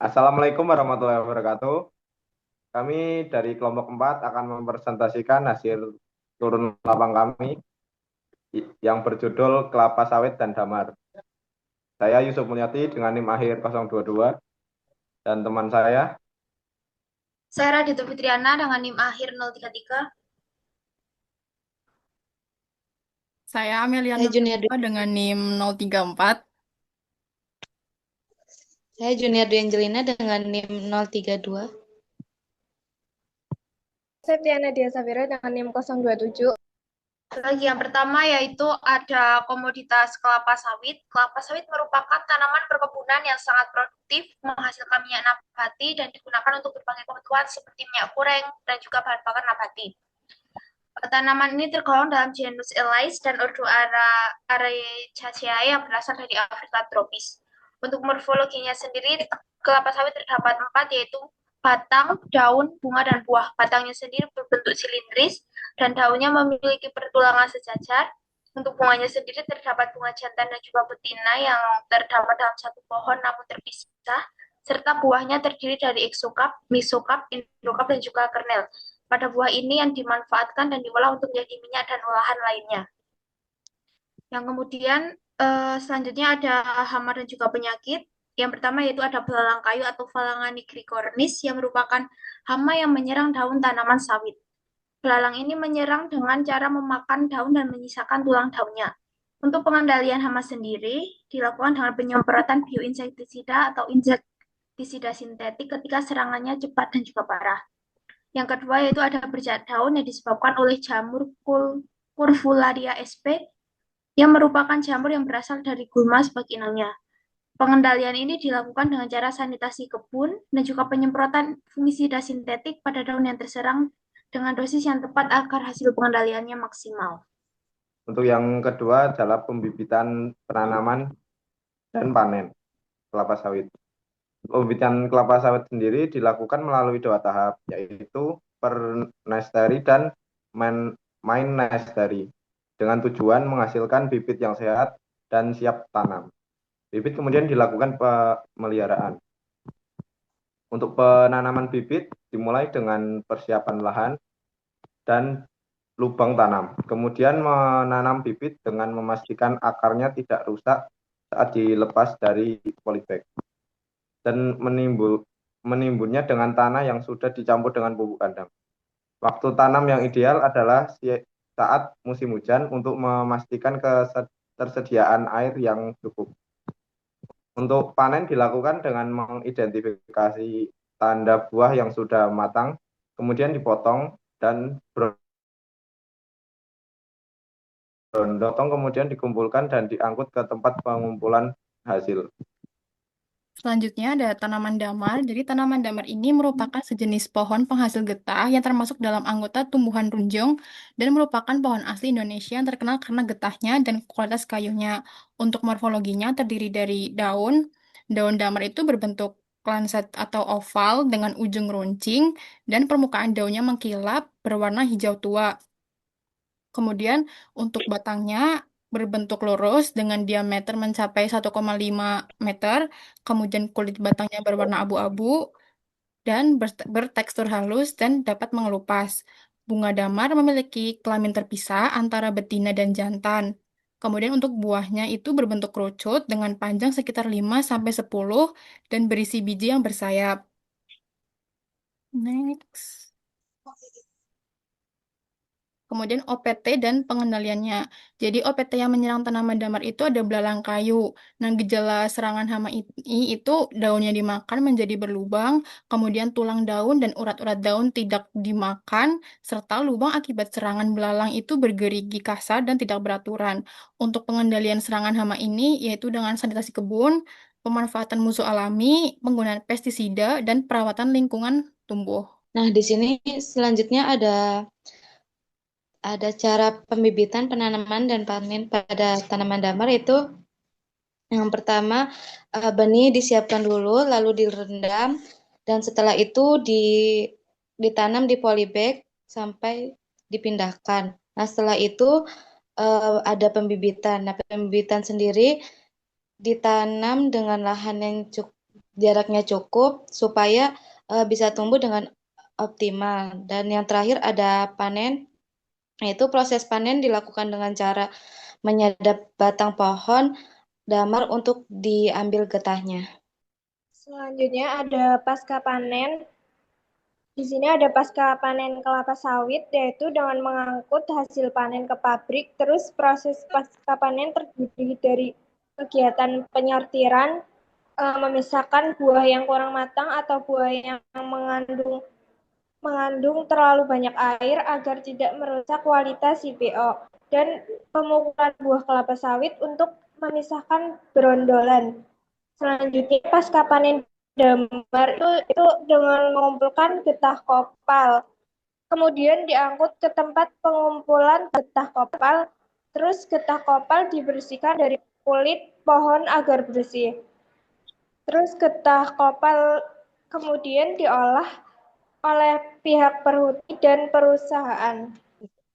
Assalamualaikum warahmatullahi wabarakatuh. Kami dari kelompok 4 akan mempresentasikan hasil turun lapang kami yang berjudul Kelapa Sawit dan Damar. Saya Yusuf Mulyati dengan NIM akhir 022 dan teman saya. Saya Raditya Fitriana dengan NIM akhir 033. Saya Amelia Saya Junior Nurhalifa dengan NIM 034. Saya Junior Dwi Angelina dengan NIM 032. Septiana Dia Safira dengan NIM 027. Lagi yang pertama yaitu ada komoditas kelapa sawit. Kelapa sawit merupakan tanaman perkebunan yang sangat produktif, menghasilkan minyak nabati dan digunakan untuk berbagai kebutuhan seperti minyak goreng dan juga bahan bakar nabati. Tanaman ini tergolong dalam genus Elais dan ordo Araceaceae yang berasal dari Afrika tropis. Untuk morfologinya sendiri, kelapa sawit terdapat 4, yaitu batang, daun, bunga, dan buah. Batangnya sendiri berbentuk silindris dan daunnya memiliki pertulangan sejajar. Untuk bunganya sendiri terdapat bunga jantan dan juga betina yang terdapat dalam satu pohon namun terpisah, serta buahnya terdiri dari exokap, mesokap, endokap, dan juga kernel. Pada buah ini yang dimanfaatkan dan diolah untuk menjadi minyak dan olahan lainnya. Yang kemudian selanjutnya ada hama dan juga penyakit. Yang pertama yaitu ada belalang kayu atau Phalangia nigricornis yang merupakan hama yang menyerang daun tanaman sawit. Belalang ini menyerang dengan cara memakan daun dan menyisakan tulang daunnya. Untuk pengendalian hama sendiri dilakukan dengan penyemprotan bioinsektisida atau insektisida sintetik ketika serangannya cepat dan juga parah. Yang kedua yaitu ada bercak daun yang disebabkan oleh jamur Curvularia sp yang merupakan jamur yang berasal dari gulma sebagai inangnya. Pengendalian ini dilakukan dengan cara sanitasi kebun dan juga penyemprotan fungisida sintetik pada daun yang terserang dengan dosis yang tepat agar hasil pengendaliannya maksimal. Untuk yang kedua adalah pembibitan penanaman dan panen kelapa sawit. Pembibitan kelapa sawit sendiri dilakukan melalui 2 tahap, yaitu per-nesteri dan main nesteri, dengan tujuan menghasilkan bibit yang sehat dan siap tanam. Bibit kemudian dilakukan pemeliharaan. Untuk penanaman bibit dimulai dengan persiapan lahan dan lubang tanam. Kemudian menanam bibit dengan memastikan akarnya tidak rusak saat dilepas dari polybag. Dan menimbunnya dengan tanah yang sudah dicampur dengan pupuk kandang. Waktu tanam yang ideal adalah saat musim hujan untuk memastikan ketersediaan air yang cukup. Untuk panen dilakukan dengan mengidentifikasi tanda buah yang sudah matang, kemudian dipotong dan berondong, kemudian dikumpulkan dan diangkut ke tempat pengumpulan hasil. Selanjutnya ada tanaman damar. Jadi tanaman damar ini merupakan sejenis pohon penghasil getah yang termasuk dalam anggota tumbuhan runjong dan merupakan pohon asli Indonesia yang terkenal karena getahnya dan kualitas kayunya. Untuk morfologinya terdiri dari daun. Daun damar itu berbentuk lancet atau oval dengan ujung runcing dan permukaan daunnya mengkilap berwarna hijau tua. Kemudian untuk batangnya berbentuk lurus dengan diameter mencapai 1,5 meter. Kemudian kulit batangnya berwarna abu-abu dan bertekstur halus dan dapat mengelupas. Bunga damar memiliki kelamin terpisah antara betina dan jantan. Kemudian untuk buahnya itu berbentuk kerucut dengan panjang sekitar 5 sampai 10 dan berisi biji yang bersayap. Next. Kemudian OPT dan pengendaliannya. Jadi OPT yang menyerang tanaman damar itu ada belalang kayu. Nah, gejala serangan hama ini itu daunnya dimakan menjadi berlubang, kemudian tulang daun dan urat-urat daun tidak dimakan, serta lubang akibat serangan belalang itu bergerigi kasar dan tidak beraturan. Untuk pengendalian serangan hama ini yaitu dengan sanitasi kebun, pemanfaatan musuh alami, penggunaan pestisida, dan perawatan lingkungan tumbuh. Nah, di sini selanjutnya ada cara pembibitan, penanaman, dan panen pada tanaman damar. Itu yang pertama, benih disiapkan dulu, lalu direndam, dan setelah itu ditanam di polybag sampai dipindahkan. Nah, setelah itu ada pembibitan. Nah, pembibitan sendiri ditanam dengan lahan yang jaraknya cukup supaya bisa tumbuh dengan optimal. Dan yang terakhir ada panen, yaitu proses panen dilakukan dengan cara menyadap batang pohon damar untuk diambil getahnya. Selanjutnya ada pasca panen. Di sini ada pasca panen kelapa sawit, yaitu dengan mengangkut hasil panen ke pabrik. Terus proses pasca panen terdiri dari kegiatan penyortiran, memisahkan buah yang kurang matang atau buah yang mengandung terlalu banyak air agar tidak merusak kualitas CPO, dan pemukulan buah kelapa sawit untuk memisahkan berondolan. Selanjutnya pasca panen damar itu dengan mengumpulkan getah kopal. Kemudian diangkut ke tempat pengumpulan getah kopal. Terus getah kopal dibersihkan dari kulit pohon agar bersih. Terus getah kopal kemudian diolah oleh pihak perhutani dan perusahaan.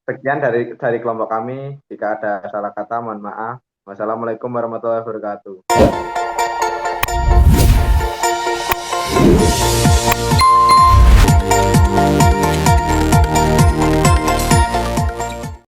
Sekian dari kelompok kami. Jika ada salah kata, mohon maaf. Wassalamualaikum warahmatullahi wabarakatuh.